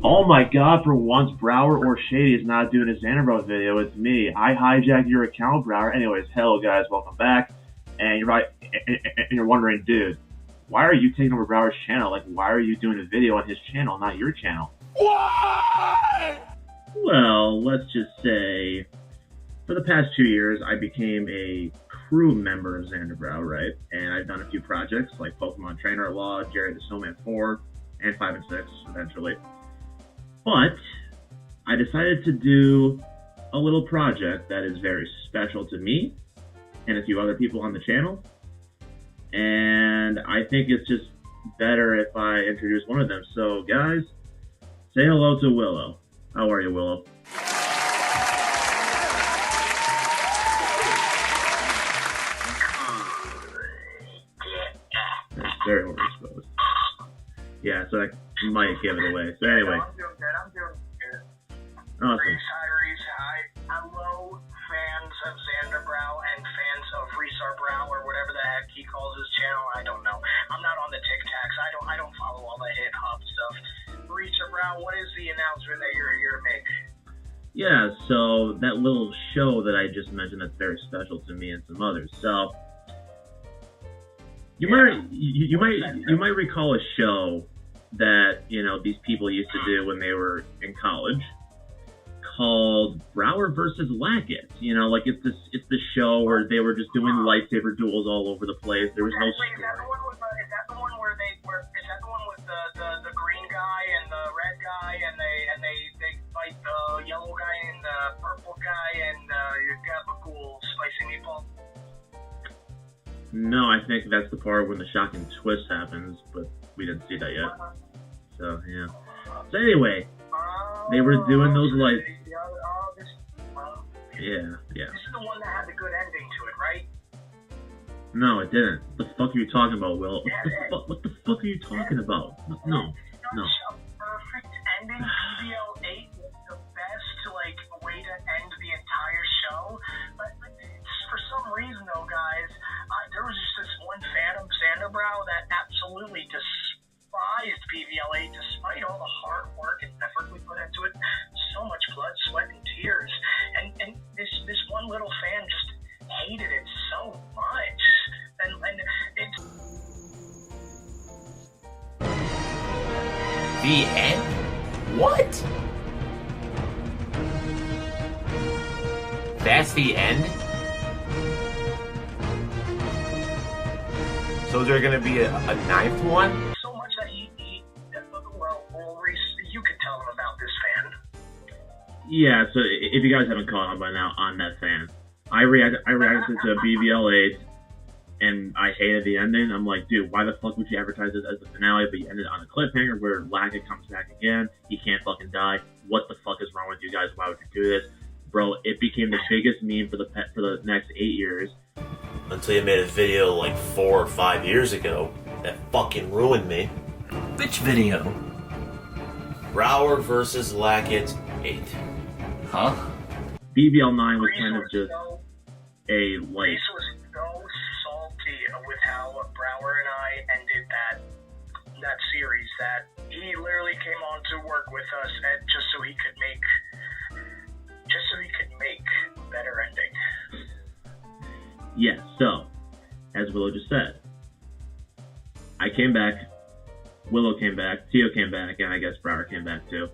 Oh my god, for once, Brower or Shady is not doing a Zaandarbrow video. It's me. I hijacked your account, Brower. Anyways, hello guys, welcome back. And you're right, and you're wondering, dude, why are you taking over Brower's channel? Like, why are you doing a video on his channel, not your channel? Why? Well, let's just say, for the past 2 years, I became a crew member of Zaandarbrow, right? And I've done a few projects like Pokemon Trainer Law, Jerry the Snowman 4, and 5 and 6, eventually. But I decided to do a little project that is very special to me and a few other people on the channel. And I think it's just better if I introduce one of them. So guys, say hello to Willow. How are you, Willow? That's very overexposed. Yeah, so I might give it away. So anyway. I'm doing good. Awesome. Reese, hi. Hello, fans of Zaandarbrow and fans of Zaandarbrow or whatever the heck he calls his channel. I don't know. I'm not on the TikToks. I don't follow all the hip hop stuff. Zaandarbrow, what is the announcement that you're here to make? Yeah, so that little show that I just mentioned that's very special to me and some others. So you might recall a show that, you know, these people used to do when they were in college called Brower versus Lackett. You know, like it's the show where they were just doing lightsaber duels all over the place. There was no story. Is that the one with the green guy and the red guy and they fight the yellow guy and the purple guy and you got the cool spicy meatball? No, I think that's the part when the shocking twist happens, but we didn't see that yet. So yeah. So anyway, they were doing those Yeah. This is the one that had the good ending to it, right? No, it didn't. What the fuck are you talking about, Will? What the fuck are you talking about? No. A perfect ending. BBL 8 was the best way to end the entire show. But for some reason, though, guys, there was just this one fan of Zaandarbrow that absolutely despised BBL 8, despite all the hard work and effort we put into it. So much blood, sweat, and tears. And this one little fan just hated it so much. And it's... The end? What? That's the end? So is there gonna be a ninth one? So much that well, Reese, you could tell him about this fan. Yeah, so if you guys haven't caught on by now on that fan, I reacted to BBL 8 and I hated the ending. I'm like, dude, why the fuck would you advertise this as the finale, but you ended on a cliffhanger where Lackett comes back again, he can't fucking die. What the fuck is wrong with you guys? Why would you do this? Bro, it became the biggest meme for the next 8 years. Until you made a video like 4 or 5 years ago that fucking ruined me. Which video? Brower versus Lackett 8. Huh? BBL 9 was kind of just a light. Reese was so salty with how Brower and I ended that series that he literally came on to work with us just so he could make better ending. Yes, so, as Willow just said, I came back, Willow came back, Tio came back, and I guess Brower came back too.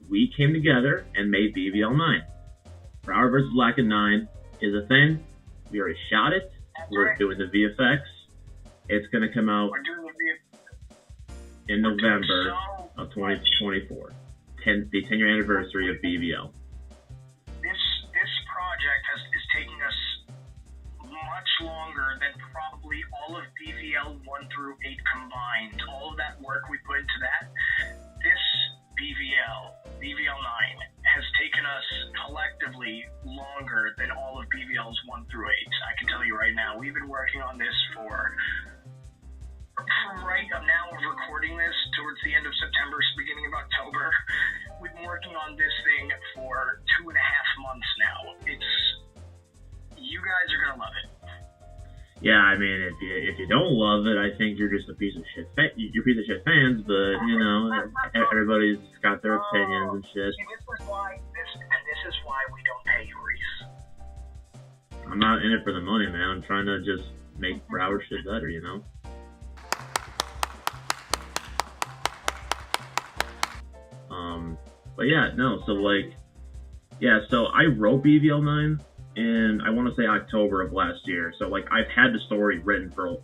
We came together and made BBL 9. Brower vs. Lackett 9 is a thing. We already shot it. We're doing the VFX. It's going to come out in November of 2024. The 10-year anniversary of BBL. This project is taking us much longer than probably all of BVL 1 through 8 combined. All of that work we put into that, this BVL 9, has taken us collectively longer than all of BVL's 1 through 8. I can tell you right now, we've been working on this from right up now, we're recording this towards the end of September, beginning of October. We've been working on this thing for 2.5 months now. You guys are gonna love it. Yeah, I mean, if you don't love it, I think you're just a piece of shit. You're a piece of shit fans, but you know, everybody's got their opinions and shit. See, this is why we don't pay you, Reese. I'm not in it for the money, man. I'm trying to just make Broward shit better, you know. But yeah, no. So like, yeah. So I wrote BVL 9 in, I want to say, October of last year. So like, I've had the story written for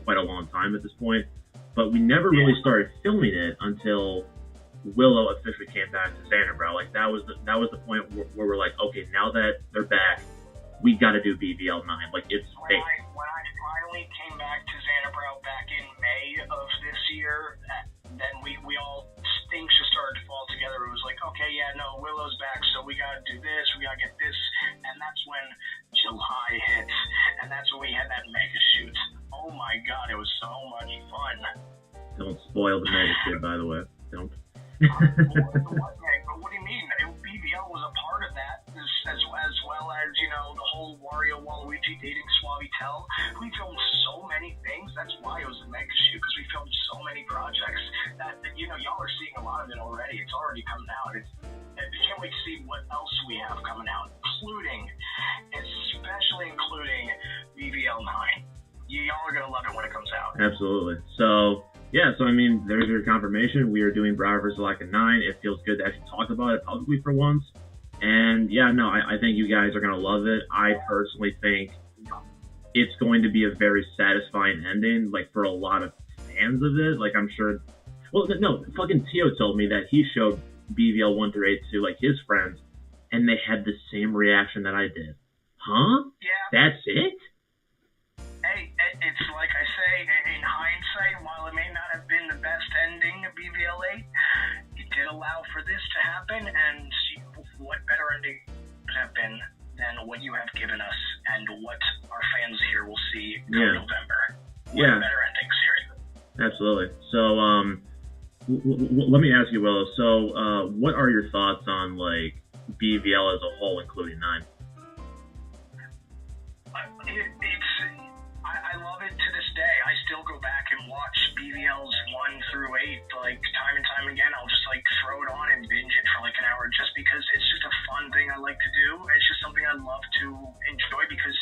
quite a long time at this point, but we never really started filming it until Willow officially came back to Zaandarbrow. Like that was the point where we're like, okay, now that they're back, we got to do BVL 9. Like it's when I finally came back to Zaandarbrow back in May of this year, then we all, things just started to fall together. It was like, okay, yeah, no, Willow's back, so we gotta do this, we gotta get this, and that's when July hits, and that's when we had that mega shoot. Oh my god, it was so much fun. Don't spoil the mega shit, by the way. Don't. What do you mean? BBL was a part of that, as well as, you know, the whole Wario Waluigi dating Suavitel. We filmed so many things. That's why it was a mega shoot, because we filmed so many projects that, you know, y'all are seeing a lot of it already. It's already coming out. I can't wait to see what else we have coming out, especially including BBL 9. Y'all are going to love it when it comes out. Absolutely. So, yeah, so I mean, there's your confirmation. We are doing Broward vs. Like 9. It feels good to actually talk about it publicly for once. And yeah, no, I think you guys are going to love it. I personally think it's going to be a very satisfying ending, like for a lot of fans of it. Like I'm sure, well, no, fucking Tio told me that he showed BVL 1 through 8 to like his friends, and they had the same reaction that I did. Huh? Yeah. That's it? Hey, it's like I say, in hindsight, while it may not have been the best ending of BVL 8, it did allow for this to happen, and what better ending would have been than what you have given us and what our fans here will see in November. What a better ending, seriously. Absolutely. So, let me ask you, Willow. So, what are your thoughts on like BVL as a whole, including 9? I love it to this day. I still go back and watch BVLs 1 through 8 like time and time again. I'll just like throw it on and binge it for like an hour just because it's just a fun thing I like to do. It's just something I love to enjoy because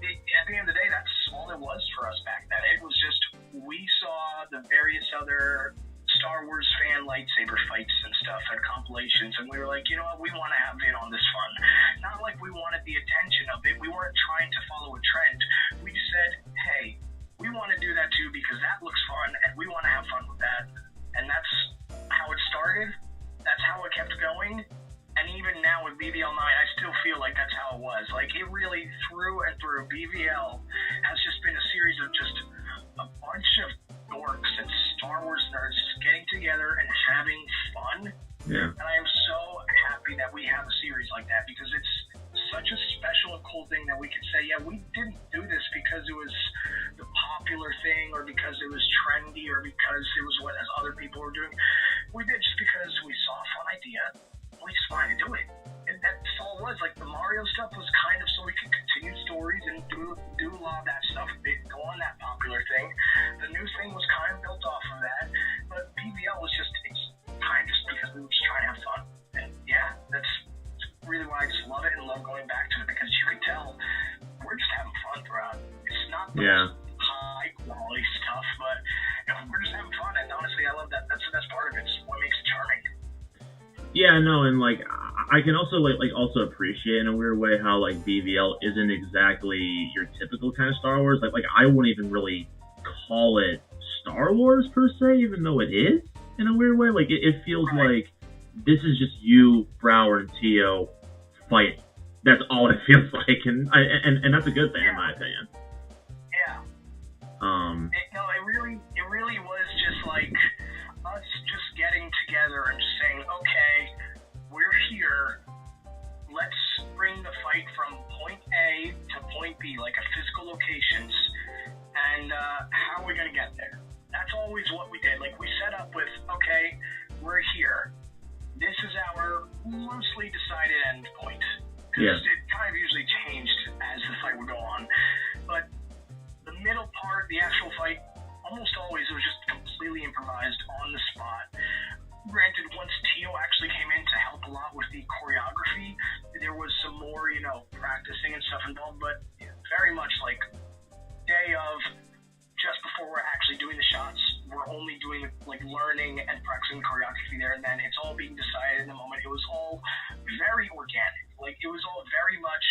at the end of the day, that's all it was for us back then. It was just, we saw the various other Star Wars fan lightsaber fights and stuff and compilations, and we were like, you know what, we want to have in on this fun. Not like we wanted the attention of it. We weren't trying to follow a trend. We just said, hey, we want to do that too because that looks fun, and we want to have fun with that. And that's how it started. That's how it kept going. And even now with BVL 9, I still feel like that's how it was. Like, it really, through and through, BVL has just been a series of just a bunch of dorks and Star Wars nerds just getting together and having fun. Yeah. And I am so happy that we have a series like that because it's such a special and cool thing that we could say, yeah, we didn't do this because it was the popular thing or because it was trendy or because it was what other people were doing. We did just because we saw a fun idea. We just wanted to do it. And that's all it was. Like, the Mario stuff was kind of so we could continue stories and do a lot of that stuff, go on that popular thing. The new thing was kind of built off of that. But BVL was just, it's kind of just because we were just trying to have fun. And yeah, that's really why I just love it and love going back to it because you can tell we're just having fun throughout. It's not the most high quality stuff, but you know, we're just having fun. And honestly, I love that. That's the best part of it. It's what makes it charming. Yeah, no, and like I can also like also appreciate in a weird way how like BVL isn't exactly your typical kind of Star Wars. Like I wouldn't even really call it Star Wars per se, even though it is in a weird way. Like it feels like this is just you, Brower, and Tio fighting. That's all it feels like, and that's a good thing in my opinion. Yeah. It really was just like us just getting together and just saying, okay, we're here. Let's bring the fight from point A to point B, like a physical locations, and how are we gonna get there? That's always what we did. Like, we set up with, okay, we're here. This is our loosely decided end point. Because it kind of usually changed as the fight would go on. But practicing and stuff involved, but very much like day of, just before we're actually doing the shots, we're only doing like learning and practicing choreography there, and then it's all being decided in the moment. It was all very organic. Like, it was all very much,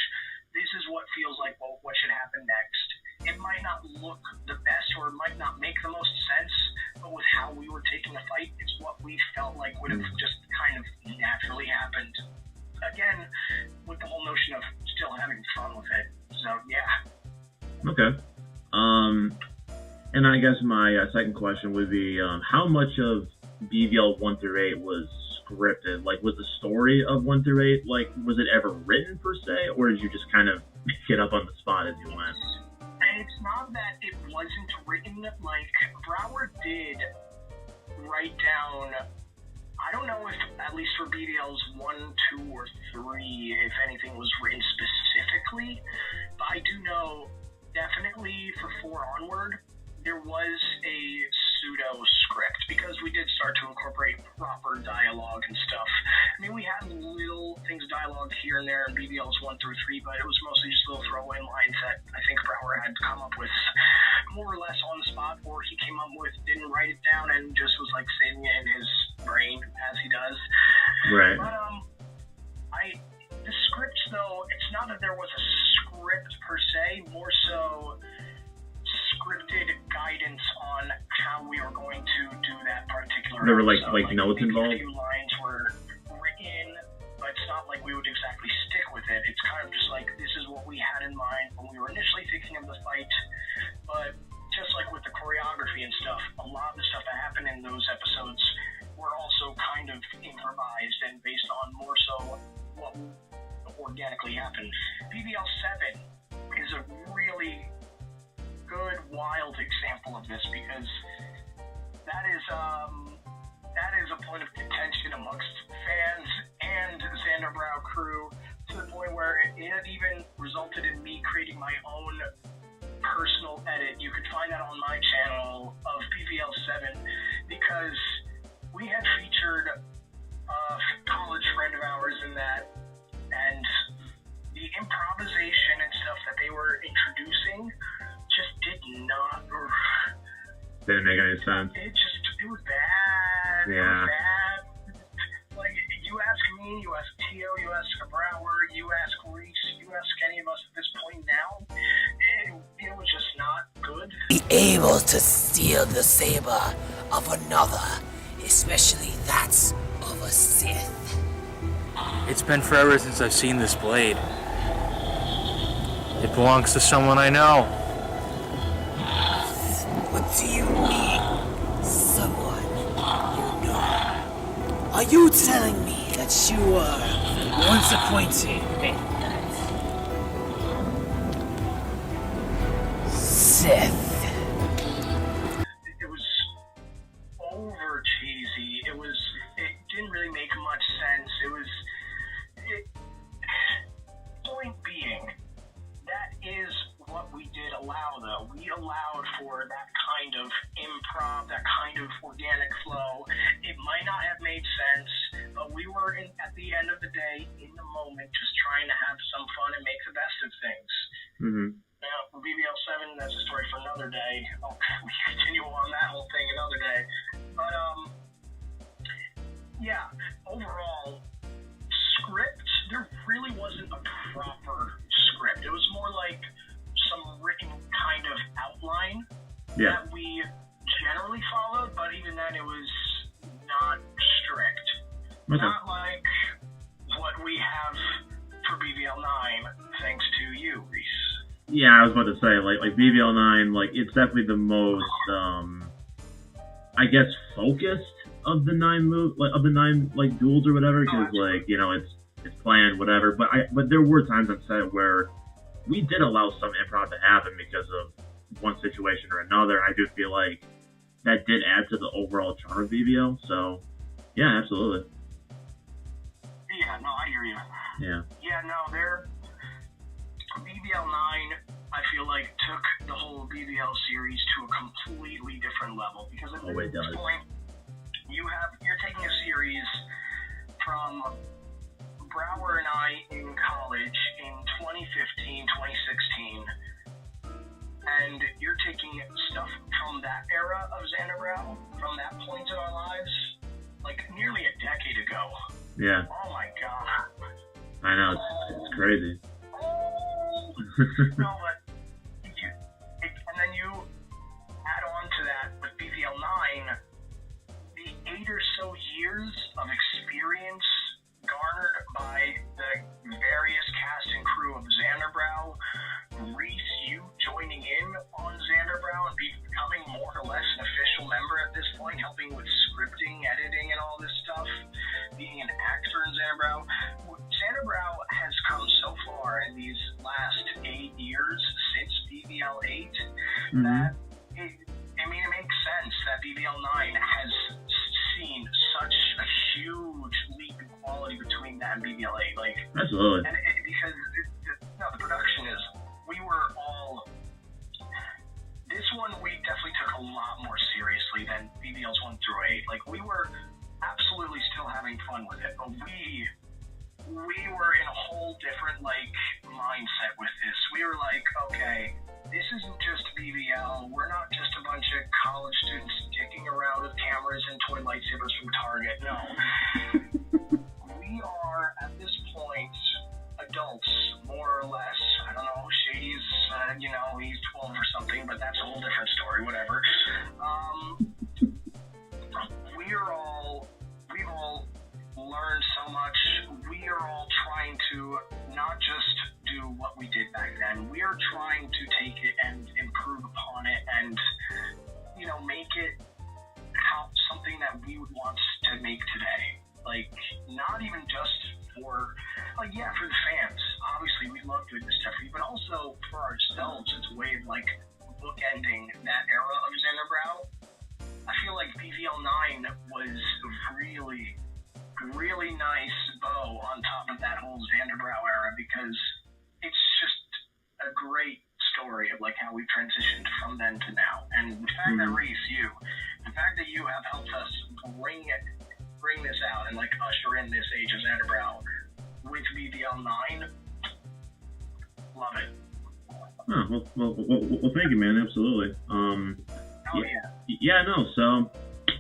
this is what feels like what should happen next. It might not look the best, or it might not make the most sense, but with how we were taking the fight, it's what we felt like would have just kind of naturally happened. Again, with the whole notion of still having fun with it. So, yeah. Okay. And I guess my second question would be, how much of BVL 1 through 8 was scripted? Like, was the story of 1 through 8, like, was it ever written per se, or did you just kind of get up on the spot as you went? It's not that it wasn't written. Like, Brower did write down, I don't know if, at least for BVLs 1, 2, or 3, if anything was written specifically, but I do know definitely for 4 onward, there was a pseudo script, because we did start to incorporate proper dialogue and stuff. I mean, we had little things dialogue here and there in BVLs 1 through 3, but it was mostly just little throwaway lines that I think Brower had come up with more or less on the spot, or he came up with, didn't write it down, and just was like saving it in his brain as he does. Right. But the scripts, though, it's not that there was a script per se, more so scripted guidance on how we were going to do that particular There were like episode. notes maybe involved? A few lines were written, but it's not like we would exactly stick with it. It's kind of just like, this is what we had in mind when we were initially thinking of the fight. But just like with the choreography and stuff, a lot of the stuff that happened in those episodes were also kind of improvised and based on more so what organically happened. BBL 7 is a really good, wild example of this, because that is a point of contention amongst fans and Zaandarbrow crew, to the point where it had even resulted in me creating my own personal edit. You could find that on my channel of BVL 7, because we had featured a college friend of ours in that, and the improvisation and stuff that they were introducing just did not. Didn't make any sense. It was bad. Yeah. It was bad. Like, you ask me, you ask Tio, you ask Brower, you ask Reese, you ask any of us at this point now, it was just not good. Be able to steal the saber of another, especially that of a Sith. It's been forever since I've seen this blade. It belongs to someone I know. What do you mean, someone you know? Are you telling me that you were once acquainted with Sith? It was over cheesy. It didn't really make much sense. Point being, that is what we did allow, though. We allowed for that kind of improv, that kind of organic flow. It might not have made sense, but we were, at the end of the day, in the moment, just trying to have some fun and make the best of things. Mm-hmm. Now, for BBL 7, that's a story for another day. We can continue on that whole thing another day. But, yeah, overall, script, there really wasn't a proper script. It was more like some written kind of outline that we generally followed, but even then it was not strict. Okay. Not like what we have for BBL 9, thanks to you, Reese. Yeah, I was about to say, like BVL 9, like, it's definitely the most, I guess, focused of the 9 duels or whatever, because, like, you know, it's planned, whatever, but there were times on set where we did allow some improv to happen because of one situation or another. I do feel like that did add to the overall charm of BVL, so, yeah, absolutely. Yeah, no, I hear you. Yeah. Yeah, no, BBL 9, I feel like, took the whole BBL series to a completely different level, because at this point, you're taking a series from Brower and I in college in 2015 that era of Zaandarbrow, from that point in our lives, like nearly a decade ago. Yeah, Oh my god. I know, it's crazy. Oh. No, but and then you add on to that with BVL 9, the 8 or so years of experience garnered by the various cast and crew of Zaandarbrow, Reese, you joining in on Zaandarbrow and becoming more or less an official member at this point, helping with scripting, editing, and all this stuff, being an actor in Zaandarbrow. Zaandarbrow has come so far in these last 8 years since BVL 8 that it makes sense that BVL 9 has seen such a huge leap in quality between that and BVL 8. Like, absolutely. And because the production is, we were all. This one we definitely took a lot more seriously than BVLs 1 through 8. Like, we were absolutely still having fun with it, but we were in a whole different mindset with this. We were like, okay, this isn't just BVL. We're not just a bunch of college students dicking around with cameras and toy lightsabers from Target. No. We are, at this point, adults, more or less. I don't know, Shady's, he's 12 or something, but that's a whole different story, whatever. We've all learned so much. We are all trying to not just do what we did back then. We are trying to take it and improve upon it and, make it something that we would want to make today. Like, not even just for the fans. Obviously, we love doing this stuff for you, but also for ourselves. It's a way of, bookending that era of Zaandarbrow. I feel like BVL 9 was really, really nice bow on top of that whole Zaandarbrow era, because it's just a great story of how we transitioned from then to now. And the fact that Reese, the fact that you have helped us bring this out and usher in this age of Zaandarbrow with BVL 9, love it. Oh, well, thank you, man. Absolutely. Yeah, no. So,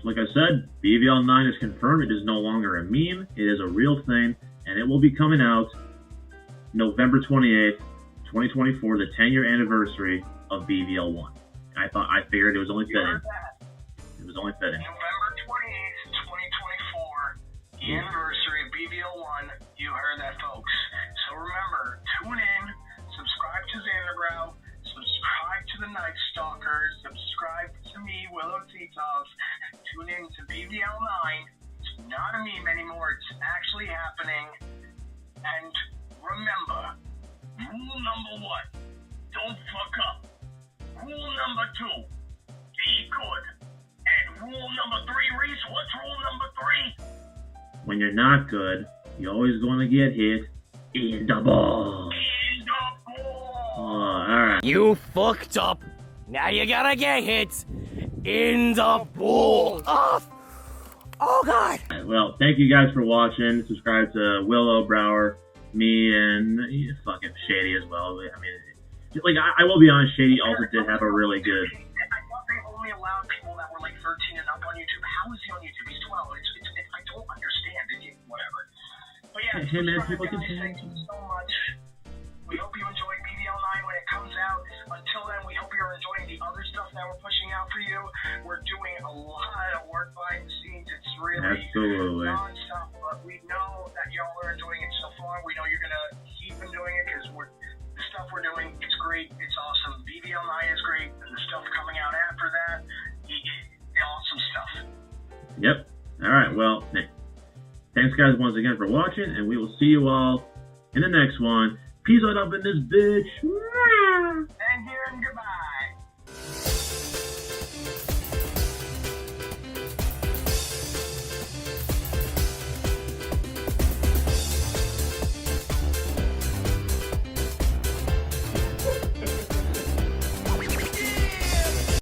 like I said, BVL 9 is confirmed. It is no longer a meme. It is a real thing, and it will be coming out November 28th, 2024, the 10-year anniversary of BVL 1. I figured it was only fitting. It was only fitting. November 28th, 2024, the anniversary of BVL 1. You heard that, folks. So remember, tune in, subscribe to Zaandarbrow, subscribe to the Night Stalkers, subscribe to me, Willow Titov, tune in to BVL 9. It's not a meme anymore, it's actually happening. And remember, rule number 1, don't fuck up. Rule number 2, be good. And rule number 3, Reese, what's rule number 3? When you're not good, you're always going to get hit in the balls. In the ball. Alright. You fucked up. Now you gotta get hit in the ball. Oh God. Well, thank you guys for watching. Subscribe to Willow, Brower, me, and fucking Shady as well. I mean, I will be honest, Shady also did have a really good. I thought they only allowed people that were 13 and up on YouTube. How is he on YouTube? He's 12. I don't understand. Whatever. But yeah, Hey man, people guys, can thank you so much. We hope you enjoyed BVL 9 when it comes out. Until then, we hope you're enjoying the other stuff that we're pushing out for you. We're doing a lot of work behind the scenes. It's really non-stop, but we know that y'all are enjoying it so far. We know you're going to keep enjoying it because the stuff we're doing, it's great. It's awesome. BVL 9 is great, and the stuff coming out after that, awesome stuff. Yep. Alright, well, thanks guys once again for watching, and we will see you all in the next one. Peace out up in this bitch.